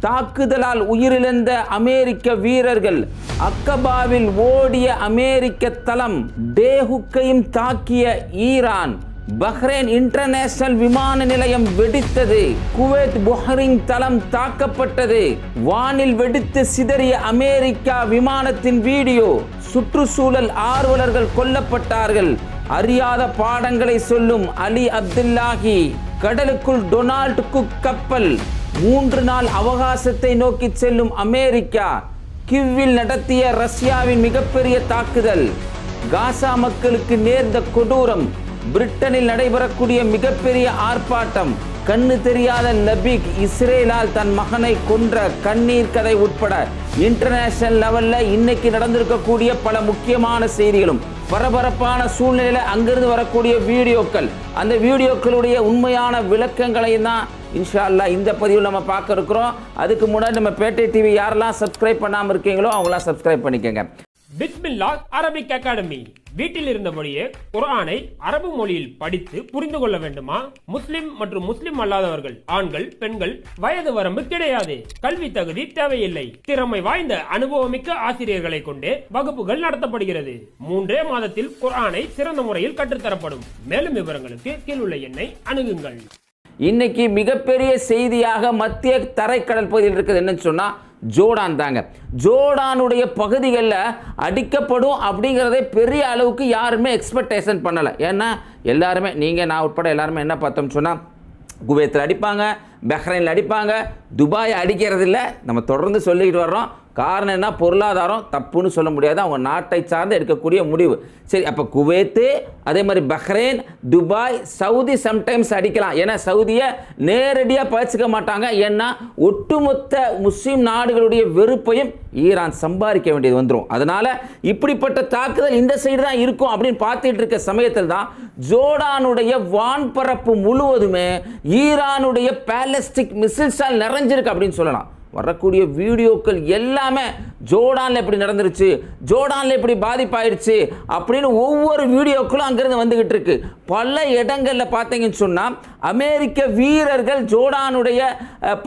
தாக்குதலால் உயிரிழந்த அமெரிக்க வீரர்கள், அக்கபாவில் ஓடிய அமெரிக்க தளம், டேஹுக்கையும் தாக்கிய ஈரான், பஹ்ரைன் இன்டர்நேஷனல் விமான நிலையம் வெடித்தது, குவைத் புஹரிங் தளம் தாக்கப்பட்டது, வானில் வெடித்து சிதறிய அமெரிக்கா விமானத்தின் வீடியோ, சுற்றுச்சூழல் ஆர்வலர்கள் கொல்லப்பட்டார்கள், அறியாத பாடங்களை சொல்லும் அலி அப்துல்லாஹி, கடலுக்குள் டொனால்ட் குக் கப்பல், 3 நாள் அவகாசத்தை நோக்கி செல்லும் அமெரிக்கா, கிவ்வில் நடத்திய ரஷ்யாவின் மிகப்பெரிய தாக்குதல், காசா மக்களுக்கு நேர்ந்த கொடூரம், பிரிட்டனில் நடைபெறக்கூடிய மிகப்பெரிய ஆர்ப்பாட்டம், கண்ணு தெரியாத லபீக் இஸ்ரேலால் தன் மகனை கொன்ற கண்ணீர் கதை உட்பட இன்டர்நேஷனல் லெவல்ல இன்னைக்கு நடந்திருக்கக்கூடிய பல முக்கியமான செய்திகளும், பரபரப்பான சூழ்நிலையில அங்கிருந்து வரக்கூடிய வீடியோக்கள், அந்த வீடியோக்களுடைய உண்மையான விளக்கங்களையும் தான் இன்ஷா அல்லாஹ் இந்த பதிவில் நம்ம பார்க்க இருக்கிறோம். அதுக்கு முன்னாடி நம்ம பேட்டை டிவி யாரெல்லாம் சப்ஸ்கிரைப் பண்ணாமல் இருக்கீங்களோ அவங்களாம் சப்ஸ்கிரைப் பண்ணிக்கோங்க. பிஸ்மில்லா அரபிக் அகாடமி. வீட்டில் இருந்தபடியே குர்ஆனை அரபு மொழியில் படித்து புரிந்து கொள்ள வேண்டுமா? முஸ்லிம் மற்றும் முஸ்லிம் அல்லாதவர்கள், ஆண்கள், பெண்கள், வயது வரம்பு கிடையாது. கல்வி தகுதி தேவையில்லை. திறமை வாய்ந்த அனுபவமிக்க ஆசிரியர்களை கொண்டே வகுப்புகள் நடத்தப்படுகிறது. 3 மாதத்தில் குர்ஆனை சிறந்த முறையில் கற்றுத்தரப்படும். மேலும் விவரங்களுக்கு கீழுள்ள எண்ணை அணுகுங்கள். இன்னைக்கு மிகப்பெரிய செய்தியாக மத்திய தரைக்கடல் பகுதியில் இருக்குது என்னன்னு சொன்னா ஜோர்டான் தாங்க. ஜோர்டானுடைய பகுதிகளில் அடிக்கப்படும் அப்படிங்கிறதே பெரிய அளவுக்கு யாருமே எக்ஸ்பெக்டேஷன் பண்ணலை. ஏன்னா எல்லாருமே, நீங்கள் நான் உட்பட எல்லாருமே என்ன பார்த்தோம் சொன்னால், குவைத்தில் அடிப்பாங்க, பஹ்ரைனில் அடிப்பாங்க, துபாய் அடிக்கிறது இல்லை. நம்ம தொடர்ந்து சொல்லிக்கிட்டு வர்றோம். காரணம் என்ன? பொருளாதாரம் தப்புன்னு சொல்ல முடியாது, அவங்க நாட்டை சார்ந்து எடுக்கக்கூடிய முடிவு. சரி, அப்போ குவைத்து, அதே மாதிரி பஹ்ரைன், துபாய், சவுதி சம்டைம்ஸ் அடிக்கலாம். ஏன்னா சவுதியை நேரடியாக பயிற்சிக்க மாட்டாங்க. ஏன்னா ஒட்டுமொத்த முஸ்லீம் நாடுகளுடைய வெறுப்பையும் ஈரான் சம்பாதிக்க வேண்டியது வந்துடும். அதனால் இப்படிப்பட்ட தாக்குதல் இந்த சைடு தான் இருக்கும் அப்படின்னு பார்த்துட்டு இருக்க சமயத்தில் தான் ஜோர்டானுடைய வான்பரப்பு முழுவதுமே ஈரானுடைய பாலிஸ்டிக் மிசில்ஸால் நிறைஞ்சிருக்கு அப்படின்னு சொல்லலாம். வரக்கூடிய வீடியோக்கள் எல்லாமே ஜோர்டானில் எப்படி நடந்துருச்சு, ஜோர்டானில் எப்படி பாதிப்பாயிருச்சு அப்படின்னு ஒவ்வொரு வீடியோக்களும் அங்கிருந்து வந்துகிட்டு இருக்கு. பல இடங்களில் பார்த்தீங்கன்னு சொன்னால் அமெரிக்க வீரர்கள் ஜோர்டானுடைய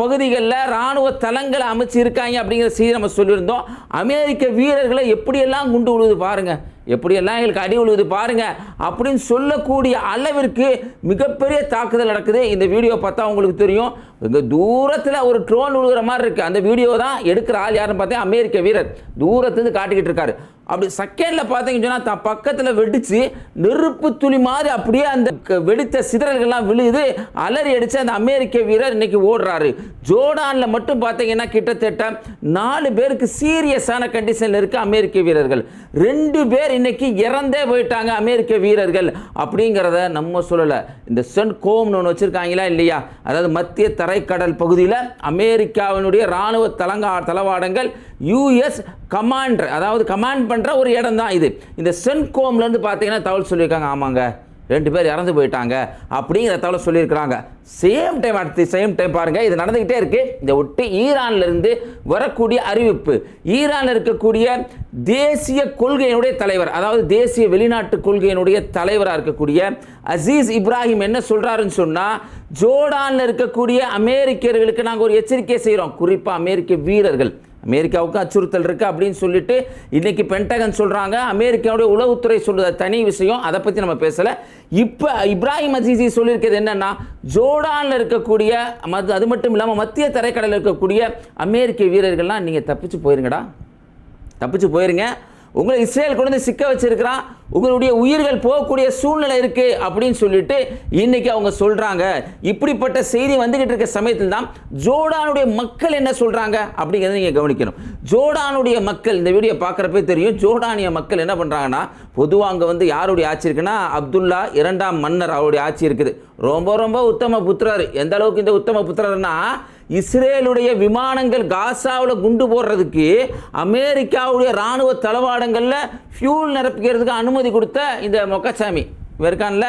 பகுதிகளில் இராணுவ தளங்களை அமைச்சு இருக்காங்க அப்படிங்கிற செய்தி நம்ம சொல்லியிருந்தோம். அமெரிக்க வீரர்களை எப்படியெல்லாம் குண்டு விழுது பாருங்க, எப்படியெல்லாம் எங்களுக்கு அடி விழுது பாருங்க அப்படின்னு சொல்லக்கூடிய அளவிற்கு மிகப்பெரிய தாக்குதல் நடக்குது. இந்த வீடியோ பார்த்தா உங்களுக்கு தெரியும். இங்கே தூரத்தில் ஒரு ட்ரோன் விழுகிற மாதிரி இருக்குது. அந்த வீடியோ தான் எடுக்கிற ஆள் யாருன்னு பார்த்தா அமெரிக்க வீரர் தூரத்துலேருந்து காட்டிக்கிட்டு இருக்காரு. அப்படி செகண்டில் பார்த்தீங்கன்னு சொன்னால் தான் பக்கத்தில் வெடித்து நெருப்பு துளி மாதிரி அப்படியே அந்த வெடித்த சிதறல்கள்லாம் விழுது. அலறி அடித்து அந்த அமெரிக்க வீரர் இன்னைக்கு ஓடுறாரு. ஜோர்டானில் மட்டும் பார்த்தீங்கன்னா கிட்டத்தட்ட 4 பேருக்கு சீரியஸான கண்டிஷனில் இருக்க அமெரிக்க வீரர்கள். 2 பேர் இன்னைக்கு இறந்தே போயிட்டாங்க அமெரிக்க வீரர்கள் அப்படிங்கிறத நம்ம சொல்லலை. இந்த சென்கோம்னு ஒன்று வச்சுருக்காங்களா இல்லையா, அதாவது மத்திய தரைக்கடல் பகுதியில் அமெரிக்காவினுடைய இராணுவ தளவாடங்கள் யூஎஸ் கமாண்டர், அதாவது கமாண்ட் பண்ணுற ஒரு இடம் தான் இது. இந்த சென்கோம்லேருந்து பார்த்தீங்கன்னா தகவல் சொல்லியிருக்காங்க. ஆமாங்க, 2 பேர் இறந்து போயிட்டாங்க அப்படிங்கிற தகவல் சொல்லியிருக்கிறாங்க. சேம் டைம் பாருங்கள், இது நடந்துக்கிட்டே இருக்குது. இதை ஒட்டி ஈரான்லேருந்து வரக்கூடிய அறிவிப்பு, ஈரானில் இருக்கக்கூடிய தேசிய கொள்கையினுடைய தலைவர், அதாவது தேசிய வெளிநாட்டு கொள்கையினுடைய தலைவராக இருக்கக்கூடிய அசீஸ் இப்ராஹிம் என்ன சொல்கிறாருன்னு சொன்னால், ஜோர்டானில் இருக்கக்கூடிய அமெரிக்கர்களுக்கு நாங்கள் ஒரு எச்சரிக்கை செய்கிறோம். குறிப்பாக அமெரிக்க வீரர்கள், அமெரிக்காவுக்கு அச்சுறுத்தல் இருக்குது அப்படின்னு சொல்லிட்டு இன்னைக்கு பென்டகன் சொல்கிறாங்க. அமெரிக்காவுடைய உளவுத்துறை சொல்கிறது தனி விஷயம், அதை பற்றி நம்ம பேசலை. இப்போ இப்ராஹிம் அசீசி சொல்லியிருக்கிறது என்னென்னா, ஜோர்டானில் இருக்கக்கூடிய அது மட்டும் இல்லாமல் மத்திய தரைக்கடலில் இருக்கக்கூடிய அமெரிக்க வீரர்கள்லாம் நீங்கள் தப்பிச்சு போயிருங்கடா, தப்பிச்சு போயிருங்க, உங்களை இஸ்ரேல் கொண்டு வந்து சிக்க வச்சிருக்கிறான், உங்களுடைய உயிர்கள் போகக்கூடிய சூழ்நிலை இருக்கு அப்படின்னு சொல்லிட்டு இன்னைக்கு அவங்க சொல்றாங்க. இப்படிப்பட்ட செய்தி வந்துகிட்டு இருக்க சமயத்தில் தான் ஜோர்டானுடைய மக்கள் என்ன சொல்றாங்க அப்படிங்கிறத நீங்க கவனிக்கணும். ஜோர்டானுடைய மக்கள், இந்த வீடியோ பார்க்குறப்ப தெரியும், ஜோர்டானிய மக்கள் என்ன பண்றாங்கன்னா, பொதுவாக அங்கே வந்து யாருடைய ஆட்சி இருக்குன்னா அப்துல்லா 2ஆம் மன்னர் அவருடைய ஆட்சி இருக்குது. ரொம்ப ரொம்ப உத்தம புத்திரர். எந்த அளவுக்கு இந்த உத்தம புத்திரர்னா, இஸ்ரேலுடைய விமானங்கள் காசாவில் குண்டு போடுறதுக்கு அமெரிக்காவுடைய இராணுவ தளவாடங்களில் ஃபியூல் நிரப்பிக்கிறதுக்கு அனுமதி கொடுத்த இந்த மொக்கசாமி இருக்கான்ல,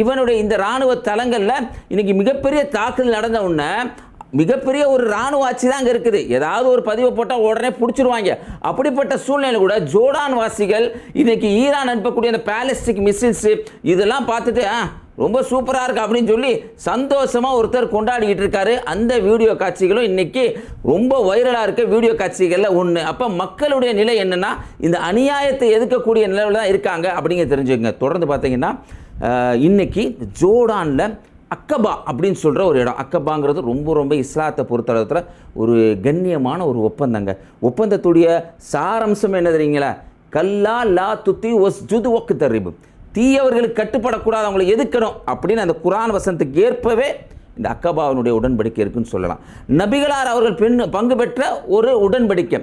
இவனுடைய இந்த இராணுவ தளங்களில் இன்னைக்கு மிகப்பெரிய தாக்குதல் நடந்த உடனே மிகப்பெரிய ஒரு இராணுவ ஆட்சி தான் அங்கே இருக்குது. ஏதாவது ஒரு பதிவை போட்டால் உடனே பிடிச்சிருவாங்க. அப்படிப்பட்ட சூழ்நிலை கூட ஜோர்டான் வாசிகள் இன்னைக்கு ஈரான் அனுப்பக்கூடிய அந்த பாலிஸ்டிக் மிசில்ஸ் இதெல்லாம் பார்த்துட்டு ரொம்ப சூப்பராக இருக்குது அப்படின்னு சொல்லி சந்தோஷமாக ஒருத்தர் கொண்டாடிக்கிட்டு இருக்காரு. அந்த வீடியோ காட்சிகளும் இன்றைக்கி ரொம்ப வைரலாக இருக்க வீடியோ காட்சிகளில் ஒன்று. அப்போ மக்களுடைய நிலை என்னென்னா இந்த அநியாயத்தை எதிர்க்கக்கூடிய நிலையில் தான் இருக்காங்க அப்படிங்க தெரிஞ்சுக்கங்க. தொடர்ந்து பார்த்தீங்கன்னா இன்றைக்கி ஜோர்டானில் அக்கபா அப்படின்னு சொல்கிற ஒரு இடம். அக்கபாங்கிறது ரொம்ப ரொம்ப இஸ்லாத்தை பொறுத்தளவில் ஒரு கண்ணியமான ஒரு ஒப்பந்தங்க. ஒப்பந்தத்துடைய சாரம்சம் என்ன தெரியுங்களா? கல்லா லா துத்தி ஒஸ் ஜுது ஒக்கு தரிபு, தீயவர்களுக்கு கட்டுப்படக்கூடாது, அவங்களை எதிர்க்கணும் அப்படின்னு அந்த குர்ஆன் வசனத்துக்கு ஏற்பவே இந்த அக்கபாவினுடைய உடன்படிக்கை இருக்குன்னு சொல்லலாம். நபிகளார் அவர்கள் பங்கு பெற்ற ஒரு உடன்படிக்கை.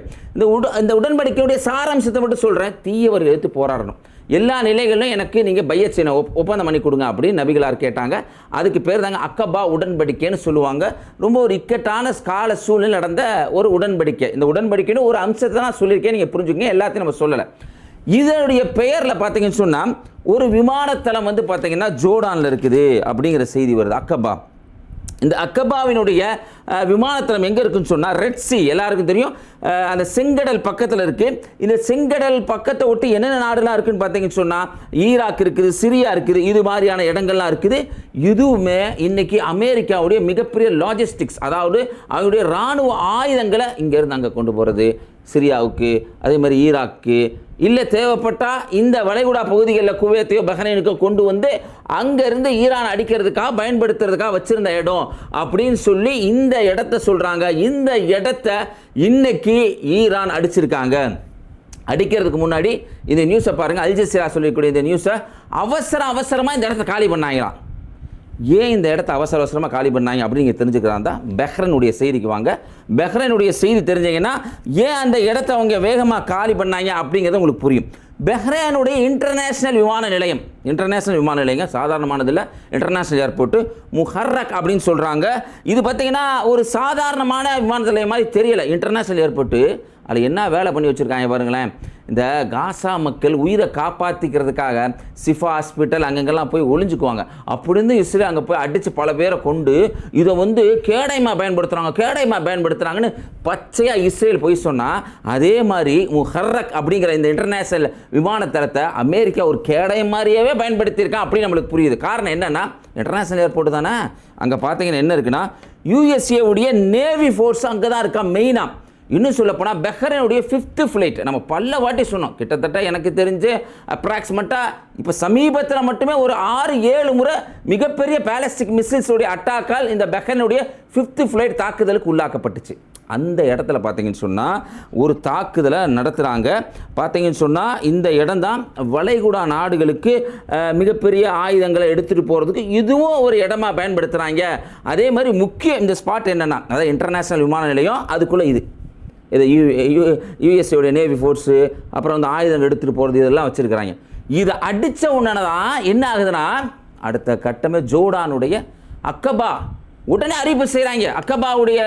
இந்த உடன்படிக்கையுடைய சாராம்சத்தை மட்டும் சொல்கிறேன். தீயவர்கள் எடுத்து போராடணும், எல்லா நிலைகளிலும் எனக்கு நீங்கள் பையச் செய்யணும், ஒப்பந்தம் பண்ணி கொடுங்க அப்படின்னு நபிகளார் கேட்டாங்க. அதுக்கு பேர் தாங்க அக்கபா உடன்படிக்கைன்னு சொல்லுவாங்க. ரொம்ப ஒரு இக்கட்டான கால சூழ்நிலை நடந்த ஒரு உடன்படிக்கை. இந்த உடன்படிக்கைன்னு ஒரு அம்சத்தை தான் சொல்லியிருக்கேன், நீங்கள் புரிஞ்சுக்கங்க, எல்லாத்தையும் நம்ம சொல்லலை. இதனுடைய பெயரில் பார்த்தீங்கன்னு சொன்னால் ஒரு விமானத்தளம் வந்து பார்த்தீங்கன்னா ஜோர்டானில் இருக்குது அப்படிங்கிற செய்தி வருது. அக்கபா, இந்த அக்கபாவினுடைய விமானத்தளம் எங்கே இருக்குன்னு சொன்னால் ரெட் சி, எல்லாருக்கும் தெரியும், அந்த செங்கடல் பக்கத்தில் இருக்குது. இந்த செங்கடல் பக்கத்தை ஒட்டி என்னென்ன நாடுலாம் இருக்குதுன்னு பார்த்தீங்கன்னு சொன்னால் ஈராக் இருக்குது, சிரியா இருக்குது, இது மாதிரியான இடங்கள்லாம் இருக்குது. இதுவுமே இன்றைக்கி அமெரிக்காவுடைய மிகப்பெரிய லாஜிஸ்டிக்ஸ், அதாவது அவருடைய இராணுவ ஆயுதங்களை இங்கேருந்து அங்கே கொண்டு போகிறது, சிரியாவுக்கு, அதே மாதிரி ஈராக்கு, இல்லை தேவைப்பட்டால் இந்த வளைகுடா பகுதிகளில் குவைத்தையோ பஹ்ரைனுக்கோ கொண்டு வந்து அங்கேருந்து ஈரான் அடிக்கிறதுக்காக பயன்படுத்துறதுக்காக வச்சுருந்த இடம் அப்படின்னு சொல்லி இந்த இடத்த சொல்கிறாங்க. இந்த இடத்த இன்னைக்கு ஈரான் அடிச்சிருக்காங்க. அடிக்கிறதுக்கு முன்னாடி இந்த நியூஸை பாருங்கள். அல் ஜஸீரா சொல்லிக்கூடிய இந்த நியூஸை அவசரமாக இந்த இடத்த காலி பண்ணாங்களாம். ஏன் இந்த இடத்த அவசரமாக காலி பண்ணாங்க அப்படின்னு தெரிஞ்சுக்கிறான் தான் பஹ்ரைனுடைய செய்திக்கு வாங்க. பஹ்ரைனுடைய செய்தி தெரிஞ்சிங்கன்னா ஏன் அந்த இடத்த அவங்க வேகமாக காலி பண்ணாங்க அப்படிங்கிறது உங்களுக்கு புரியும். பஹ்ரைனுடைய இன்டர்நேஷ்னல் விமான நிலையங்க, சாதாரணமானது இல்லை, இன்டர்நேஷ்னல் ஏர்போர்ட்டு முஹர்ரக் அப்படின்னு சொல்கிறாங்க. இது பார்த்திங்கன்னா ஒரு சாதாரணமான விமான நிலையம் மாதிரி தெரியலை. இன்டர்நேஷ்னல் ஏர்போர்ட்டு அதில் என்ன வேலை பண்ணி வச்சுருக்காங்க பாருங்களேன். இந்த காசா மக்கள் உயிரை காப்பாற்றிக்கிறதுக்காக சிஃபா ஹாஸ்பிட்டல் அங்கங்கெல்லாம் போய் ஒளிஞ்சுக்குவாங்க. அப்படின்னு இஸ்ரேல் அங்கே போய் அடித்து பல பேரை கொண்டு இதை வந்து கேடயமாக பயன்படுத்துகிறாங்கன்னு பச்சையாக இஸ்ரேல் போய் சொன்னால், அதே மாதிரி முஹர்ரக் அப்படிங்கிற இந்த இன்டர்நேஷ்னல் விமானத்தளத்தை அமெரிக்கா ஒரு கேடயம் மாதிரியாவே பயன்படுத்தியிருக்கான் அப்படின்னு நம்மளுக்கு புரியுது. காரணம் என்னென்னா இன்டர்நேஷ்னல் ஏர்போர்ட் தானே. அங்கே பார்த்தீங்கன்னா என்ன இருக்குன்னா யூஎஸ்ஏ உடைய நேவி ஃபோர்ஸ் அங்கே தான் இருக்கா மெயினாக. இன்னும் சொல்லப்போனால் பஹ்ரைனுடைய 5th ஃப்ளைட் நம்ம பல வாட்டி சொன்னோம். கிட்டத்தட்ட எனக்கு தெரிஞ்சு அப்ராக்சிமேட்டாக இப்போ சமீபத்தில் மட்டுமே ஒரு 6-7 முறை மிகப்பெரிய பேலஸ்டிக் மிசைல்ஸோடைய அட்டாக்கால் இந்த பஹ்ரைனுடைய 5th ஃப்ளைட் தாக்குதலுக்கு உள்ளாக்கப்பட்டுச்சு. அந்த இடத்துல பார்த்தீங்கன்னு சொன்னால் ஒரு தாக்குதலை நடத்துகிறாங்க. பார்த்தீங்கன்னு சொன்னால் இந்த இடம் தான் வளைகுடா நாடுகளுக்கு மிகப்பெரிய ஆயுதங்களை எடுத்துகிட்டு போகிறதுக்கு இதுவும் ஒரு இடமா பயன்படுத்துகிறாங்க. அதே மாதிரி முக்கிய இந்த ஸ்பாட் என்னென்னா, அதாவது இன்டர்நேஷ்னல் விமான நிலையம், அதுக்குள்ளே இது யூஎஸ்ஏடைய நேவி ஃபோர்ஸு, அப்புறம் வந்து ஆயுதங்கள் எடுத்துகிட்டு போகிறது, இதெல்லாம் வச்சுருக்கிறாங்க. இதை அடித்த உடனே தான் என்ன ஆகுதுன்னா அடுத்த கட்டமே ஜோர்டானுடைய அக்கபா உடனே அறிவிப்பு செய்கிறாங்க. அக்கபாவுடைய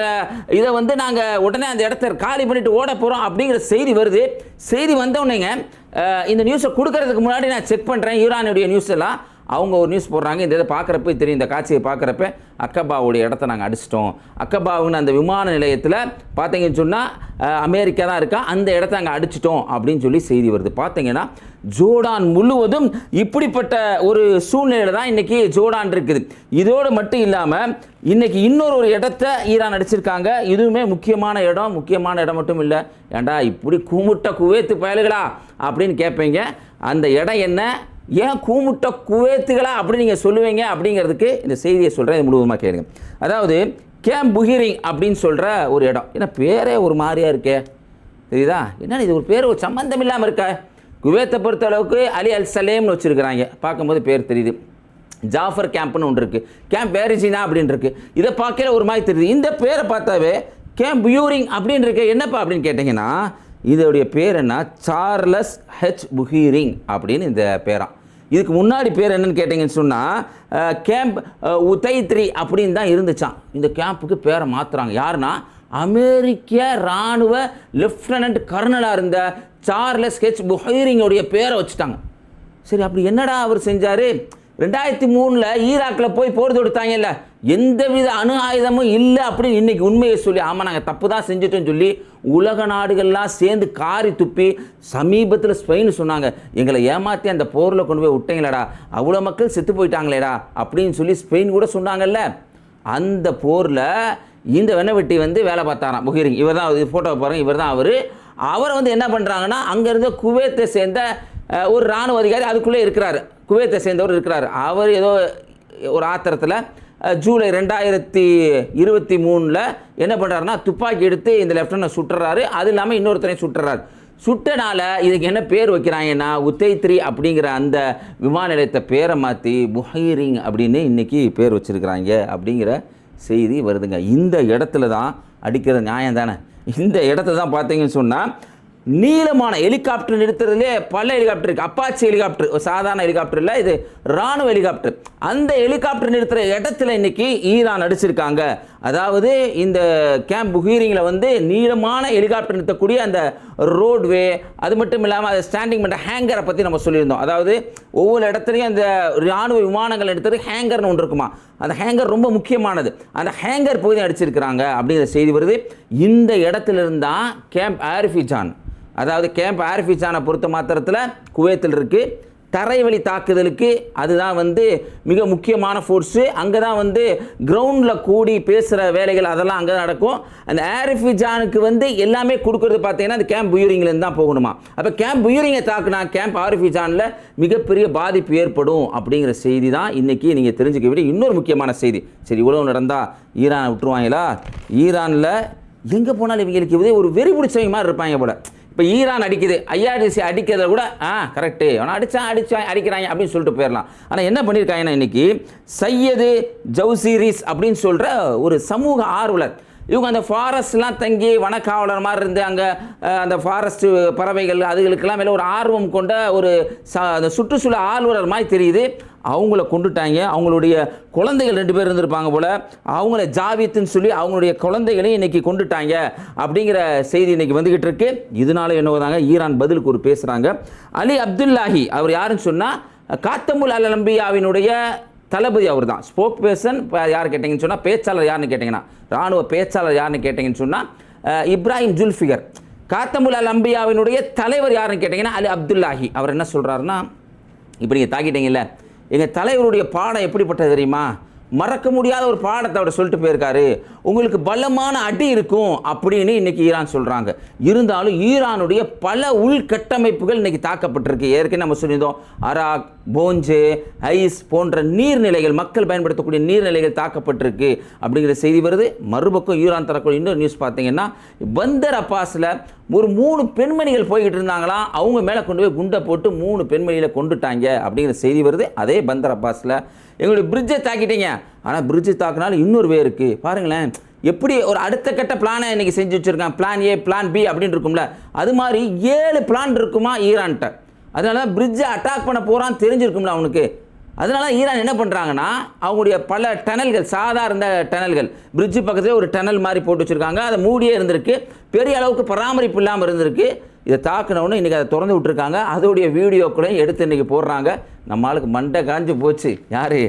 இதை வந்து நாங்கள் உடனே அந்த இடத்த காலி பண்ணிவிட்டு ஓட போகிறோம் அப்படிங்கிற செய்தி வருது. செய்தி வந்தவுடனேங்க இந்த நியூஸை கொடுக்கறதுக்கு முன்னாடி நான் செக் பண்ணுறேன் ஈரானுடைய நியூஸ் எல்லாம். அவங்க ஒரு நியூஸ் போடுறாங்க. இந்த இதை பார்க்குறப்ப தெரியும், இந்த காட்சியை பார்க்குறப்ப அக்கபாவுடைய இடத்த நாங்கள் அடிச்சிட்டோம், அக்கபாவுன்னு அந்த விமான நிலையத்தில் பார்த்தீங்கன்னு சொன்னால் அமெரிக்கா தான் இருக்கா, அந்த இடத்த அங்கே அடிச்சிட்டோம் அப்படின்னு சொல்லி செய்தி வருது. பார்த்தீங்கன்னா ஜோர்டான் முழுவதும் இப்படிப்பட்ட ஒரு சூழ்நிலையில் தான் இன்றைக்கி ஜோர்டான் இருக்குது. இதோடு மட்டும் இல்லாமல் இன்றைக்கி இன்னொரு இடத்த ஈரான் அடிச்சிருக்காங்க. இதுவுமே முக்கியமான இடம் மட்டும் இல்லை. ஏண்டா இப்படி கூமுட்ட குவைத்து பயலுகளா அப்படின்னு கேட்பீங்க. அந்த இடம் என்ன, ஏன் கூமுட்ட குவைத்துகளா அப்படி நீங்கள் சொல்லுவீங்க அப்படிங்கிறதுக்கு இந்த செய்தியை சொல்கிறேன், இது முழுவதுமாக கேளுங்க. அதாவது கேம்ப் புஹீரிங் அப்படின்னு சொல்கிற ஒரு இடம். ஏன்னா பேரே ஒரு மாதிரியாக இருக்கே, தெரியுதா? என்ன இது ஒரு பேர் ஒரு சம்பந்தம் இல்லாமல் இருக்கா? குவைத்தை பொறுத்த அளவுக்கு அலி அல் சலேம்னு வச்சுருக்கிறாங்க, பார்க்கும்போது பேர் தெரியுது. ஜாஃபர் கேம்ப்னு ஒன்று இருக்குது, கேம்ப் வேரிஜினா அப்படின்னு இருக்குது. இதை பார்க்கல ஒரு மாதிரி தெரியுது. இந்த பேரை பார்த்தாவே கேம்ப் புஹீரிங் அப்படின்னு இருக்கு. என்னப்பா அப்படின்னு கேட்டிங்கன்னா இதோடைய பேர் என்ன, சார்லஸ் ஹெச் புஹீரிங் அப்படின்னு இந்த பேரா. இதுக்கு முன்னாடி பேர் என்னன்னு கேட்டிங்கன்னு சொன்னால் கேம்ப் உதைத்ரி அப்படின்னு தான் இருந்துச்சான். இந்த கேம்புக்கு பேரை மாற்றுறாங்க. யாருன்னா அமெரிக்க இராணுவ லெஃப்டினன்ட் கர்னலாக இருந்த சார்லஸ் ஹெச் புஹீரிங்கோடைய பேரை வச்சுட்டாங்க. சரி, அப்படி என்னடா அவர் செஞ்சார்? 2003 ஈராக்கில் போய் போர் தொடுத்தாங்கல்ல, எந்தவித அணு ஆயுதமும் இல்லை அப்படின்னு இன்றைக்கி உண்மையை சொல்லி ஆமாம் நாங்கள் தப்பு தான் செஞ்சுட்டோன்னு சொல்லி உலக நாடுகள்லாம் சேர்ந்து காரி துப்பி சமீபத்தில் ஸ்பெயின் சொன்னாங்க, எங்களை ஏமாற்றி அந்த போரில் கொண்டு போய் விட்டீங்களேடா, அவ்வளோ மக்கள் செத்து போயிட்டாங்களேடா அப்படின்னு சொல்லி ஸ்பெயின் கூட சொன்னாங்கல்ல. அந்த போரில் இந்த வெண்ணவெட்டி வந்து வேலை பார்த்தாராம் புஹைரிங். இவர் தான் ஃபோட்டோவை பாருங்கள், இவர் தான் அவரை வந்து என்ன பண்ணுறாங்கன்னா அங்கேருந்து குவைத்தை சேர்ந்த ஒரு இராணுவ அதிகாரி அதுக்குள்ளே இருக்கிறார், குவைத்தை சேர்ந்தவர் இருக்கிறார். அவர் ஏதோ ஒரு ஆத்திரத்தில் ஜூலை 2023 என்ன பண்ணுறாருன்னா துப்பாக்கி எடுத்து இந்த லெஃப்டினன்ட் சுட்டுறாரு. அது இல்லாமல் இன்னொருத்தரையும் சுட்டுறாரு. சுட்டனால இதுக்கு என்ன பேர் வைக்கிறாங்கன்னா உத்தைத்ரி அப்படிங்கிற அந்த விமான நிலையத்தை பேரை மாற்றி புஹைரிங் அப்படின்னு இன்றைக்கி பேர் வச்சுருக்கிறாங்க அப்படிங்கிற செய்தி வருதுங்க. இந்த இடத்துல தான் அடிக்கிறது நியாயம் தானே. இந்த இடத்துல தான் பார்த்தீங்கன்னு சொன்னால் நீளமான ஹெலிகாப்டர் நிறுத்துறதுலே பல ஹெலிகாப்டர் இருக்குது. அப்பாச்சி ஹெலிகாப்டர் ஒரு சாதாரண ஹெலிகாப்டர் இல்லை, இது இராணுவ ஹெலிகாப்டர். அந்த ஹெலிகாப்டர் நிறுத்துகிற இடத்துல இன்றைக்கி ஈரான் அடிச்சிருக்காங்க. அதாவது இந்த கேம்ப் புஹைரிங்கில் வந்து நீளமான ஹெலிகாப்டர் நிறுத்தக்கூடிய அந்த ரோட்வே, அது மட்டும் இல்லாமல் அதை ஸ்டாண்டிங் பண்ணுற ஹேங்கரை பற்றி நம்ம சொல்லியிருந்தோம். அதாவது ஒவ்வொரு இடத்துலையும் அந்த இராணுவ விமானங்கள் எடுத்தது ஹேங்கர்னு ஒன்று இருக்குமா, அந்த ஹேங்கர் ரொம்ப முக்கியமானது. அந்த ஹேங்கர் பகுதியை அடிச்சிருக்கிறாங்க அப்படிங்கிற செய்தி வருது. இந்த இடத்துல இருந்தால் கேம்ப் ஆரிஃபிஜான், அதாவது கேம்ப் ஆரிஃபிஜானை பொறுத்த மாத்திரத்தில் குவைத்தில் இருக்குது. தரைவழி தாக்குதலுக்கு அதுதான் வந்து மிக முக்கியமான ஃபோர்ஸு. அங்கே தான் வந்து கிரவுண்டில் கூடி பேசுகிற வேலைகள் அதெல்லாம் அங்கே தான் நடக்கும். அந்த ஆரிஃபிஜானுக்கு வந்து எல்லாமே கொடுக்குறது பார்த்தீங்கன்னா அந்த கேம்ப் புஹைரிங்லேருந்து தான் போகணுமா. அப்போ கேம்ப் புஹைரிங்கை தாக்குனா கேம்ப் ஆரிஃபிஜானில் மிகப்பெரிய பாதிப்பு ஏற்படும் அப்படிங்கிற செய்தி தான் இன்றைக்கி நீங்கள் தெரிஞ்சுக்க வேண்டிய இன்னொரு முக்கியமான செய்தி. சரி, இவ்வளவு நடந்தால் ஈரானை விட்டுருவாங்களா? ஈரானில் எங்கே போனாலும் இவங்களுக்கு ஒரு வெறி பிடிச்சவங்க மாதிரி இருப்பாங்க போல. இப்போ ஈரான் அடிக்குது, IRGC அடிக்கிறத கூட கரெக்டு, ஆனால் அடிக்கிறாங்க அப்படின்னு சொல்லிட்டு போயிடலாம். ஆனால் என்ன பண்ணியிருக்காங்கன்னா இன்றைக்கி சையது ஜவுசீரிஸ் அப்படின்னு சொல்கிற ஒரு சமூக ஆர்வலர், இவங்க அந்த ஃபாரஸ்ட்லாம் தங்கி வனக்காவலர் மாதிரி இருந்து அங்கே அந்த ஃபாரஸ்ட்டு பறவைகள் அதுகளுக்கெல்லாம் மேலே ஒரு ஆர்வம் கொண்ட ஒரு அந்த சுற்றுச்சூழல் ஆர்வலர் மாதிரி தெரியுது. அவங்கள கொண்டுட்டாங்க. அவங்களுடைய குழந்தைகள் 2 பேர் இருந்திருப்பாங்க போல், அவங்கள ஜாவித்துன்னு சொல்லி அவங்களுடைய குழந்தைகளையும் இன்றைக்கி கொண்டுட்டாங்க அப்படிங்கிற செய்தி இன்றைக்கி வந்துக்கிட்டு இருக்கு. இதனால என்ன வந்தாங்க, ஈரான் பதிலுக்கு ஒரு பேசுகிறாங்க. அலி அப்துல்லாஹி அவர் யாருன்னு சொன்னால் காத்தமுல் அல் அம்பியாவினுடைய தளபதி அவர் தான். ஸ்போக் பர்சன் யார் கேட்டிங்கன்னு சொன்னால், பேச்சாளர் யாருன்னு கேட்டிங்கன்னா, இராணுவ பேச்சாளர் யாருன்னு கேட்டிங்கன்னு சொன்னால் இப்ராஹிம் ஜுல்ஃபிகர். காத்தமுல் அல் அம்பியாவினுடைய தலைவர் யாருன்னு கேட்டிங்கன்னா அலி அப்துல்லாஹி. அவர் என்ன சொல்கிறாருன்னா, இப்போ நீங்கள் தாக்கிட்டீங்கல்ல, எங்கள் தலைவருடைய பாடம் எப்படிப்பட்டது தெரியுமா, மறக்க முடியாத ஒரு பாடத்தை அவர் சொல்லிட்டு போயிருக்காரு, உங்களுக்கு பலமான அடி இருக்கும் அப்படின்னு இன்றைக்கி ஈரான் சொல்கிறாங்க. இருந்தாலும் ஈரானுடைய பல உள்கட்டமைப்புகள் இன்றைக்கி தாக்கப்பட்டிருக்கு. ஏற்கனவே நம்ம சொல்லியிருந்தோம், அராக், போஞ்சே, ஐஸ் போன்ற நீர்நிலைகள், மக்கள் பயன்படுத்தக்கூடிய நீர்நிலைகள் தாக்கப்பட்டிருக்கு அப்படிங்கிற செய்தி வருது. மறுபக்கம் ஈரான் தரக்கூடிய இன்னொரு நியூஸ் பார்த்தீங்கன்னா, பந்தர் அப்பாஸில் ஒரு 3 பெண்மணிகள் போய்கிட்டு இருந்தாங்களாம், அவங்க மேலே கொண்டு போய் குண்டை போட்டு 3 பெண்மணிகளை கொண்டுட்டாங்க அப்படிங்கிற செய்தி வருது. அதே பந்தர் அப்பாஸில் எங்களுடைய பிரிட்ஜை தாக்கிட்டீங்க, ஆனால் பிரிட்ஜை தாக்கினாலும் இன்னொரு வே இருக்குது பாருங்களேன். எப்படி ஒரு அடுத்த கட்ட பிளானை இன்றைக்கி செஞ்சு வச்சுருக்காங்க. பிளான் ஏ, பிளான் பி அப்படின்னு இருக்கும்ல, அது மாதிரி 7 பிளான் இருக்குமா ஈரான்கிட்ட. அதனால தான் பிரிட்ஜை அட்டாக் பண்ண போகிறான்னு தெரிஞ்சிருக்கும்ல அவனுக்கு. அதனால ஈரான் என்ன பண்ணுறாங்கன்னா, அவங்களுடைய பல டனல்கள், சாதாரண டனல்கள், பிரிட்ஜு பக்கத்தில் ஒரு டனல் மாதிரி போட்டு வச்சுருக்காங்க, அதை மூடியே இருந்திருக்கு, பெரிய அளவுக்கு பராமரிப்பு இல்லாமல் இருந்திருக்கு. இதை தாக்கினவுன்னு இன்றைக்கி அதை திறந்து விட்டுருக்காங்க. அதோடைய வீடியோக்களையும் எடுத்து இன்றைக்கி போடுறாங்க. நம்ம ஆளுக்கு மண்டை காஞ்சு போச்சு. யார்?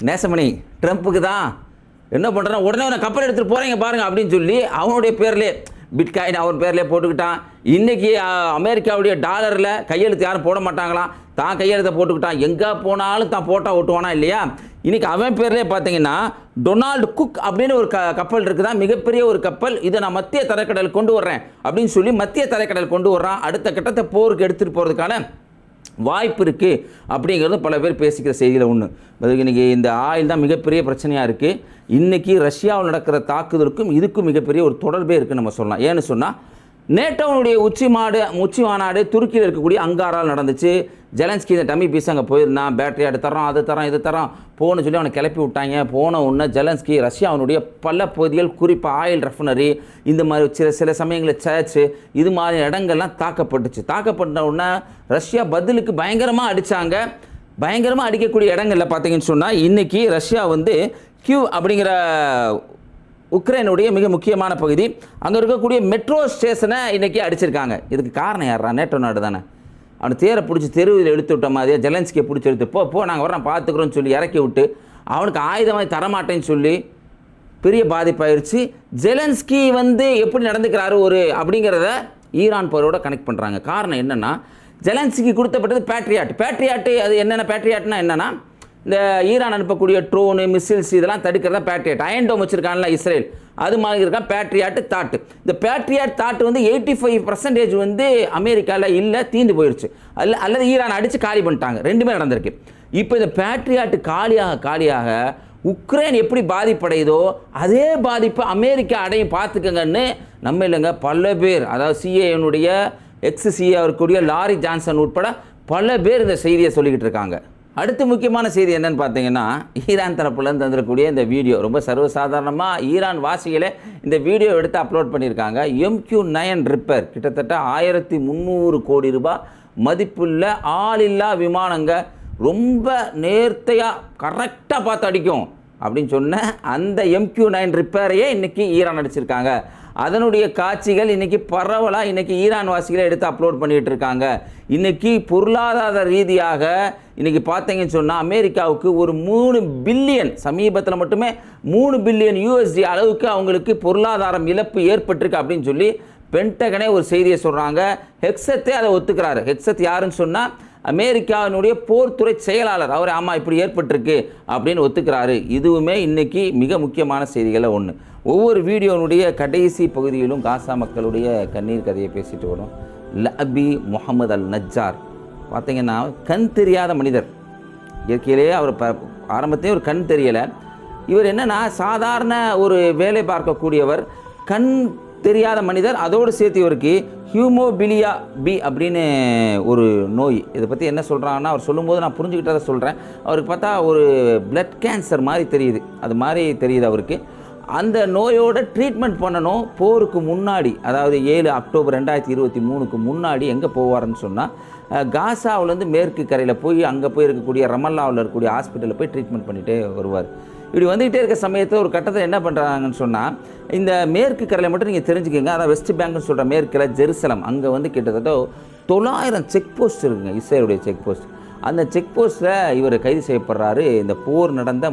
நேசமணி ட்ரம்ப்புக்கு தான். என்ன பண்ணுறான், உடனே அவனை கப்பல் எடுத்துகிட்டு போகிறீங்க பாருங்கள் அப்படின்னு சொல்லி அவனுடைய பேர்லேயே பிட்காயின் அவன் பேர்லேயே போட்டுக்கிட்டான். இன்றைக்கி அமெரிக்காவுடைய டாலரில் கையெழுத்து யாரும் போட மாட்டாங்களாம், தான் கையெழுத்தை போட்டுக்கிட்டான். எங்கே போனாலும் தான் போட்டால் ஓட்டுவானா இல்லையா. இன்றைக்கி அவன் பேர்லேயே பார்த்தீங்கன்னா டொனால்டு குக் அப்படின்னு ஒரு கப்பல் இருக்குதா, மிகப்பெரிய ஒரு கப்பல். இதை நான் மத்திய தரைக்கடல் கொண்டு வர்றேன் அப்படின்னு சொல்லி மத்திய தரைக்கடல் கொண்டு வர்றான். அடுத்த கட்டத்தை போருக்கு எடுத்துகிட்டு போகிறதுக்கான வாய்ப்பு இருக்குது அப்படிங்கிறது பல பேர் பேசிக்கிற செய்தியில் ஒன்று. இன்றைக்கி இந்த ஆயில் தான் மிகப்பெரிய பிரச்சனையாக இருக்குது. இன்றைக்கி ரஷ்யாவில் நடக்கிற தாக்குதலுக்கும் இதுக்கும் மிகப்பெரிய ஒரு தொடர்பே இருக்குன்னு நம்ம சொல்லலாம். ஏன்னு சொன்னால், நேட்டோனுடைய உச்சி மாநாடு துருக்கியில் இருக்கக்கூடிய அங்காரால் நடந்துச்சு. ஜெலன்ஸ்கி இந்த டம்மி பீஸ் அங்கே போயிருந்தான், பேட்டரி அது தரோம், அது தரோம், இது தரோம் போன்னு சொல்லி அவனை கிளப்பி விட்டாங்க. போன உடனே ஜெலன்ஸ்கி ரஷ்யாவினுடைய பல பகுதிகள், குறிப்பாக ஆயில் ரெஃபனரி, இந்த மாதிரி சில சமயங்களில் சர்ச்சு, இது மாதிரி இடங்கள்லாம் தாக்கப்பட்டுச்சு. தாக்கப்பட்ட உடனே ரஷ்யா பதிலுக்கு பயங்கரமாக அடித்தாங்க. பயங்கரமாக அடிக்கக்கூடிய இடங்களில் பார்த்தீங்கன்னு சொன்னால், இன்றைக்கி ரஷ்யா வந்து கியூ அப்படிங்கிற உக்ரைனுடைய மிக முக்கியமான பகுதி, அங்கே இருக்கக்கூடிய மெட்ரோ ஸ்டேஷனை இன்றைக்கி அடிச்சிருக்காங்க. இதுக்கு காரணம் யாரா? நேட்டோ நாடு தானே. அவனை தேரை பிடிச்சி தெருவில் எடுத்து விட்ட மாதிரியே ஜெலன்ஸ்கியை பிடிச்சி எடுத்து போ நாங்கள் வரோம் பார்த்துக்குறோன்னு சொல்லி இறக்கி விட்டு அவனுக்கு ஆயுதமாக தரமாட்டேன்னு சொல்லி பெரிய பாதிப்பாயிருச்சு. ஜெலன்ஸ்கி எப்படி நடந்துக்கிறாரு அப்படிங்கிறத ஈரான் போரோட கனெக்ட் பண்ணுறாங்க. காரணம் என்னென்னா, ஜெலன்ஸ்கி கொடுத்தப்பட்டது பேட்ரியாட்டு. அது என்னென்ன பேட்ரியாட்னா என்னென்னா, இந்த ஈரான் அனுப்பக்கூடிய ட்ரோனு மிசில்ஸ் இதெல்லாம் தடுக்கிறதா பேட்ரியாட். அயன்டோம் வச்சுருக்கான்ல இஸ்ரேல், அது மாதிரி இருக்கான் பேட்ரியாட்டு தாட்டு. இந்த பேட்ரியாட் தாட்டு 85% அமெரிக்காவில் இல்லை, தீந்து போயிடுச்சு. அல்லது ஈரான் அடித்து காலி பண்ணிட்டாங்க. ரெண்டுமே நடந்திருக்கு. இப்போ இந்த பேட்ரியாட்டு காலியாக உக்ரைன் எப்படி பாதிப்படையுதோ அதே பாதிப்பு அமெரிக்கா அடையும் பார்த்துக்கங்கன்னு நம்ம இல்லைங்க பல பேர், அதாவது சிஏனுடைய எக்ஸ்-சிஏ இருக்கக்கூடிய லாரி ஜான்சன் உட்பட பல பேர் இந்த செய்தியை சொல்லிக்கிட்டு இருக்காங்க. அடுத்து முக்கியமான செய்தி என்னன்னு பார்த்தீங்கன்னா, ஈரான் தரப்புலேருந்து தந்திருக்கக்கூடிய இந்த வீடியோ ரொம்ப சர்வசாதாரணமாக ஈரான் வாசிகளே இந்த வீடியோ எடுத்து அப்லோட் பண்ணியிருக்காங்க. MQ-9 ரிப்பர் கிட்டத்தட்ட 1300 கோடி ரூபாய் மதிப்புள்ள ஆளில்லா விமானங்க, ரொம்ப நேர்த்தையாக கரெக்டாக பார்த்து அடிக்கும் அப்படின்னு சொன்ன அந்த MQ-9 ரிப்பேரையே இன்றைக்கி ஈரான் அடிச்சிருக்காங்க. அதனுடைய காட்சிகள் இன்றைக்கி பரவலாக இன்றைக்கி ஈரான் வாசிகளை எடுத்து அப்லோட் பண்ணிகிட்டு இருக்காங்க. இன்றைக்கி பொருளாதார ரீதியாக இன்றைக்கி பார்த்தீங்கன்னு சொன்னால் அமெரிக்காவுக்கு ஒரு 3 பில்லியன், சமீபத்தில் மட்டுமே 3 பில்லியன் USD அளவுக்கு அவங்களுக்கு பொருளாதாரம் இழப்பு ஏற்பட்டிருக்கு அப்படின்னு சொல்லி பென்டகனே ஒரு செய்தியை சொல்கிறாங்க. ஹெக்ஸத்தே அதை ஒத்துக்கிறாரு. ஹெக்ஸத் யாருன்னு சொன்னால் அமெரிக்காவினுடைய போர்த்துறை செயலாளர். அவர் ஆமாம் இப்படி ஏற்பட்டிருக்கு அப்படின்னு ஒத்துக்கிறாரு. இதுவுமே இன்றைக்கி மிக முக்கியமான செய்திகளில் ஒன்று. ஒவ்வொரு வீடியோனுடைய கடைசி பகுதியிலும் காசா மக்களுடைய கண்ணீர் கதையை பேசிட்டு வரும். லபி முகமது அல் நஜ்ஜார் பார்த்திங்கன்னா கண் தெரியாத மனிதர். இயற்கையிலேயே அவர் ஆரம்பத்தையும் ஒரு கண் தெரியலை. இவர் என்னென்னா சாதாரண ஒரு வேலை பார்க்கக்கூடியவர், கண் தெரியாத மனிதர். அதோடு சேர்த்து இவருக்கு ஹியூமோபிலியா பி அப்படின்னு ஒரு நோய். இதை பற்றி என்ன சொல்கிறாங்கன்னா, அவர் சொல்லும்போது நான் புரிஞ்சுக்கிட்டதை சொல்கிறேன். அவருக்கு பார்த்தா ஒரு பிளட் கேன்சர் மாதிரி தெரியுது, அது மாதிரி தெரியுது அவருக்கு. அந்த நோயோட ட்ரீட்மெண்ட் பண்ணணும். போருக்கு முன்னாடி, அதாவது 7 அக்டோபர் 2023 முன்னாடி எங்கே போவார்னு சொன்னால், காசாவிலேருந்து மேற்கு கரையில் போய் அங்கே போய் இருக்கக்கூடிய ரமல்லாவில் இருக்கக்கூடிய ஹாஸ்பிட்டலில் போய் ட்ரீட்மெண்ட் பண்ணிகிட்டே வருவார். இப்படி வந்துகிட்டே இருக்க சமயத்தில் ஒரு கட்டத்தில் என்ன பண்ணுறாங்கன்னு சொன்னால், இந்த மேற்கு கரையில் மட்டும் நீங்கள் தெரிஞ்சுக்கோங்க, அதாவது வெஸ்ட் பேங்க்னு சொல்கிற மேற்கில் ஜெருசலம், அங்கே கிட்டத்தட்ட 900 செக் போஸ்ட் இருக்குங்க, இஸ்ரேலுடைய செக் போஸ்ட். அந்த செக் போஸ்ட்டில் இவர் கைது செய்யப்படுறாரு. இந்த போர் நடந்த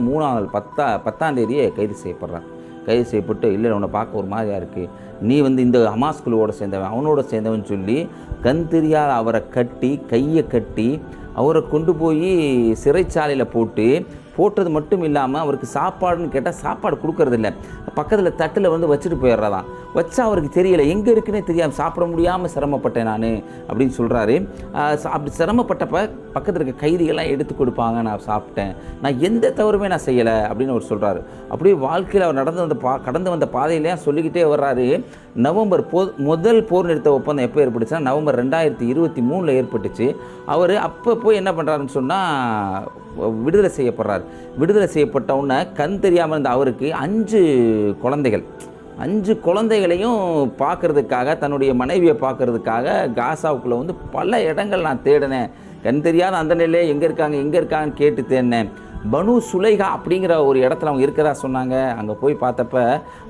10ஆம் தேதியே கைது செய்யப்படுறார். கைது செய்யப்பட்டு, இல்லை உன்னை பார்க்க ஒரு மாதிரியாக இருக்குது, நீ இந்த ஹமாஸ் குழுவோட சேர்ந்தவன், அவனோட சேர்ந்தவன் சொல்லி கண் தெரியாத அவரை கையை கட்டி அவரை கொண்டு போய் சிறைச்சாலையில் போட்டது மட்டும் இல்லாமல் அவருக்கு சாப்பாடுன்னு கேட்டால் சாப்பாடு கொடுக்கறதில்ல, பக்கத்தில் தட்டில் வச்சுட்டு போயிடுறதான். வச்சா அவருக்கு தெரியலை, எங்கே இருக்குன்னே தெரியாமல் சாப்பிட முடியாமல் சிரமப்பட்டேன் நான் அப்படின்னு சொல்கிறாரு. அப்படி சிரமப்பட்டப்ப பக்கத்தில் இருக்க கைதிகள்லாம் எடுத்து கொடுப்பாங்க, நான் சாப்பிட்டேன், நான் எந்த தவறுமே நான் செய்யலை அப்படின்னு அவர் சொல்கிறாரு. அப்படியே வாழ்க்கையில் அவர் கடந்து வந்த பாதையிலேயே சொல்லிக்கிட்டே வர்றாரு. நவம்பர் முதல் போர் நிறுத்த ஒப்பந்தம் எப்போ ஏற்பட்டுச்சுன்னா நவம்பர் 2023 ஏற்பட்டுச்சு. அவர் அப்போ போய் என்ன பண்ணுறாருன்னு சொன்னால் விடுதலை செய்யப்படுறார். விடுதலை செய்யப்பட்ட உடனே கண் தெரியாமல் இருந்த அவருக்கு 5 குழந்தைகளையும் பார்க்குறதுக்காக, தன்னுடைய மனைவியை பார்க்குறதுக்காக காசாவுக்குள்ளே பல இடங்கள் நான் தேடினேன். கண் தெரியாத அந்த நிலையே எங்கே இருக்காங்கன்னு கேட்டு தேடினேன். பனு சுலைகா அப்படிங்கிற ஒரு இடத்துல அவங்க இருக்கிறதா சொன்னாங்க. அங்கே போய் பார்த்தப்ப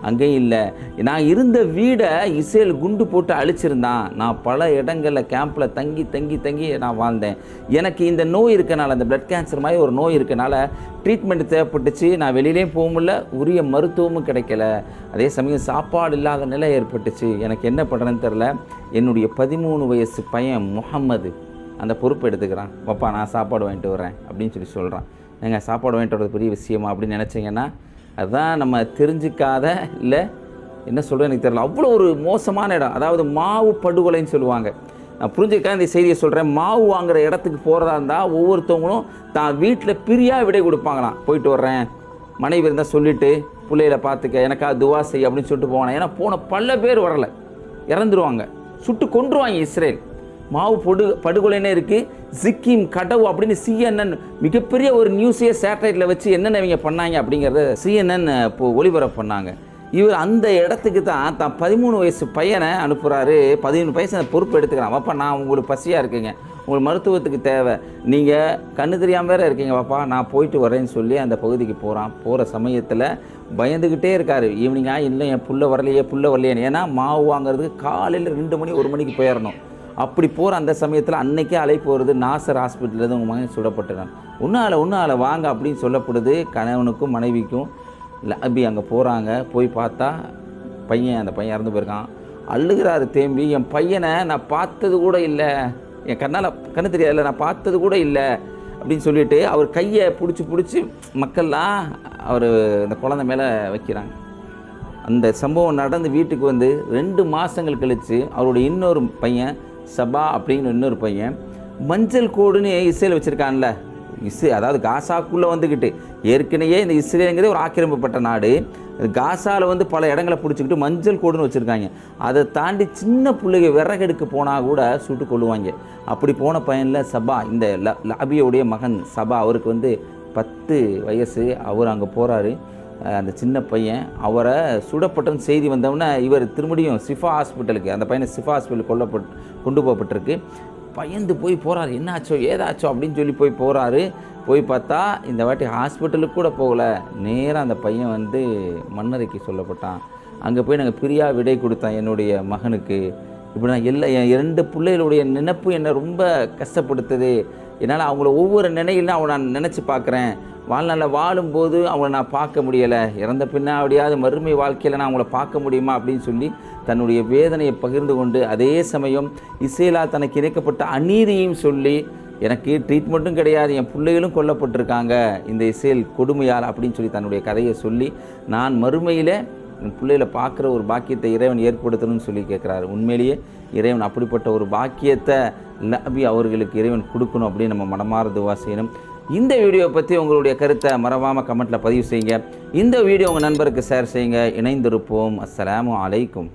அங்கேயும் இல்லை. நான் இருந்த வீடை இஸ்ரேல் குண்டு போட்டு அழிச்சிருந்தான். நான் பல இடங்களில் கேம்பில் தங்கி நான் வாழ்ந்தேன். எனக்கு இந்த நோய் இருக்கனால, அந்த பிளட் கேன்சர் மாதிரி ஒரு நோய் இருக்கனால ட்ரீட்மெண்ட் தேவைப்பட்டுச்சு. நான் வெளியிலேயும் போக முடியல, உரிய மருத்துவமும் கிடைக்கல. அதே சமயம் சாப்பாடு இல்லாத நிலை ஏற்பட்டுச்சு. எனக்கு என்ன பண்ணுறேன்னு தெரில. என்னுடைய 13 வயசு பையன் முகம்மது அந்த பொறுப்பு எடுத்துக்கிறான். பாப்பா நான் சாப்பாடு வாங்கிட்டு வரேன் அப்படின்னு சொல்கிறான். ஏங்க சாப்பாடு வாங்கிட்டு வரது பெரிய விஷயமா அப்படின்னு நினச்சிங்கன்னா, அதுதான் நம்ம தெரிஞ்சிக்காத, இல்லை என்ன சொல்கிறேன் எனக்கு தெரியல, அவ்வளோ ஒரு மோசமான இடம். அதாவது மாவு படுகொலைன்னு சொல்லுவாங்க. நான் புரிஞ்சுக்க இந்த செய்தியை சொல்கிறேன். மாவு வாங்குகிற இடத்துக்கு போகிறதா இருந்தால் ஒவ்வொருத்தவங்களும் தான் வீட்டில் பிரியாக விடை கொடுப்பாங்களாம். போயிட்டு வர்றேன், மனைவி இருந்தால் சொல்லிவிட்டு பிள்ளைகளை பார்த்துக்க, எனக்காக துவா செய்ய அப்படின்னு சொல்லிட்டு போவாங்க. ஏன்னா போன பல பேர் வரலை, இறந்துருவாங்க, சுட்டு கொன்றுவாங்க இஸ்ரேல். மாவு படுகொலைன்னே இருக்குது. சிக்கிம் கடவு அப்படின்னு CNN மிகப்பெரிய ஒரு நியூஸையே சேட்டலைட்டில் வச்சு என்னென்ன இவங்க பண்ணாங்க அப்படிங்கிறத CNN இப்போ ஒளிபரப்பு பண்ணாங்க. இவர் அந்த இடத்துக்கு தான் 13 வயசு பையனை அனுப்புகிறாரு. 13 வயசு அந்த பொறுப்பு எடுத்துக்கிறான். வாப்பா நான் உங்களுக்கு பசியாக இருக்குங்க, உங்களுக்கு மருத்துவத்துக்கு தேவை, நீங்கள் கண்ணு தெரியாமல் வேறு இருக்கீங்க, வாப்பா நான் போயிட்டு வரேன்னு சொல்லி அந்த பகுதிக்கு போகிறான். போகிற சமயத்தில் பயந்துக்கிட்டே இருக்கார். ஈவினிங்காக இல்லை என் புள்ள வரலையே. ஏன்னா மாவு வாங்குறதுக்கு காலையில் 2 மணி 1 மணிக்கு போயிடணும். அப்படி போகிற அந்த சமயத்தில் அன்னைக்கே அழைப்பு வருது, நாசர் ஹாஸ்பிட்டல்லேருந்து உங்கள் மகன் சுடப்பட்டுறான், ஒன்றால் வாங்க அப்படின்னு சொல்லப்படுது. கணவனுக்கும் மனைவிக்கும் லபி அங்கே போகிறாங்க. போய் பார்த்தா அந்த பையன் இறந்து போயிருக்கான். அழுகிறாரு தேம்பி, என் பையனை நான் பார்த்தது கூட இல்லை, என் கண்ணு தெரியாதுல்ல, நான் பார்த்தது கூட இல்லை அப்படின்னு சொல்லிட்டு அவர் கையை பிடிச்சி மக்கள்லாம் அவர் இந்த குழந்தை மேலே வைக்கிறாங்க. அந்த சம்பவம் நடந்து வீட்டுக்கு வந்து 2 மாதங்கள் கழித்து அவருடைய இன்னொரு பையன் சபா அப்படிங்கிற இன்னொரு பையன் மஞ்சள் கோடுன்னு இஸ்ரேல் வச்சுருக்கான்ல, அதாவது காசாக்குள்ளே வந்துக்கிட்டு ஏற்கனவே இந்த இஸ்ரேலுங்கிறது ஒரு ஆக்கிரமிக்கப்பட்ட நாடு, காசாவில் வந்து பல இடங்களை பிடிச்சிக்கிட்டு மஞ்சள் கோடுன்னு வச்சுருக்காங்க. அதை தாண்டி சின்ன பிள்ளைங்க விறகெடுக்க போனால் கூட சுட்டு கொள்ளுவாங்க. அப்படி போன பையனில் சபா, இந்த லபியோடைய மகன் சபா, அவருக்கு வந்து 10 வயசு. அவர் அங்கே போகிறாரு. அந்த சின்ன பையன் அவரை சுடப்பட்டன்னு செய்தி வந்தவுடனே இவர் திரும்படியும் சிஃபா ஹாஸ்பிட்டலுக்கு, அந்த பையனை சிஃபா ஹாஸ்பிட்டலுக்கு கொண்டு போகப்பட்டிருக்கு. பயந்து போய் போகிறாரு, என்ன ஆச்சோ ஏதாச்சோ அப்படின்னு சொல்லி போகிறாரு. போய் பார்த்தா இந்த வாட்டி ஹாஸ்பிட்டலுக்கு கூட போகலை, நேராக அந்த பையன் வந்து மண்ணறைக்கு சொல்லப்பட்டான். அங்கே போய் நாங்கள் பிரியா விடை கொடுத்தேன் என்னுடைய மகனுக்கு. இப்படி நான் என் 2 பிள்ளைகளுடைய நினைப்பு என்னை ரொம்ப கஷ்டப்படுத்துது. என்னால் அவங்கள ஒவ்வொரு நினையிலும் அவனை நான் நினச்சி பார்க்குறேன். வாழ்நாளில் வாழும்போது அவங்கள நான் பார்க்க முடியலை, இறந்த பின்னாடியாவது மறுமை வாழ்க்கையில் நான் அவங்கள பார்க்க முடியுமா அப்படின்னு சொல்லி தன்னுடைய வேதனையை பகிர்ந்து கொண்டு, அதே சமயம் இஸ்ரேலா தனக்கு இணைக்கப்பட்ட அநீதியையும் சொல்லி, எனக்கு ட்ரீட்மெண்ட்டும் கிடையாது, என் பிள்ளைகளும் கொல்லப்பட்டிருக்காங்க இந்த இஸ்ரேல் கொடுமையால் அப்படின்னு சொல்லி தன்னுடைய கதையை சொல்லி, நான் மறுமையில் என் பிள்ளைகளை பார்க்குற ஒரு பாக்கியத்தை இறைவன் ஏற்படுத்தணும்னு சொல்லி கேட்குறாரு. உண்மையிலேயே இறைவன் அப்படிப்பட்ட ஒரு பாக்கியத்தை லபி அவர்களுக்கு இறைவன் கொடுக்கணும் அப்படின்னு நம்ம மனமார துவா செய்யணும். இந்த வீடியோ பற்றி உங்களுடைய கருத்தை மறவாமல் கமெண்ட்டில் பதிவு செய்யுங்க. இந்த வீடியோ உங்கள் நண்பருக்கு ஷேர் செய்யுங்க. இணைந்திருப்போம். அஸ்ஸலாமு அலைக்கும்.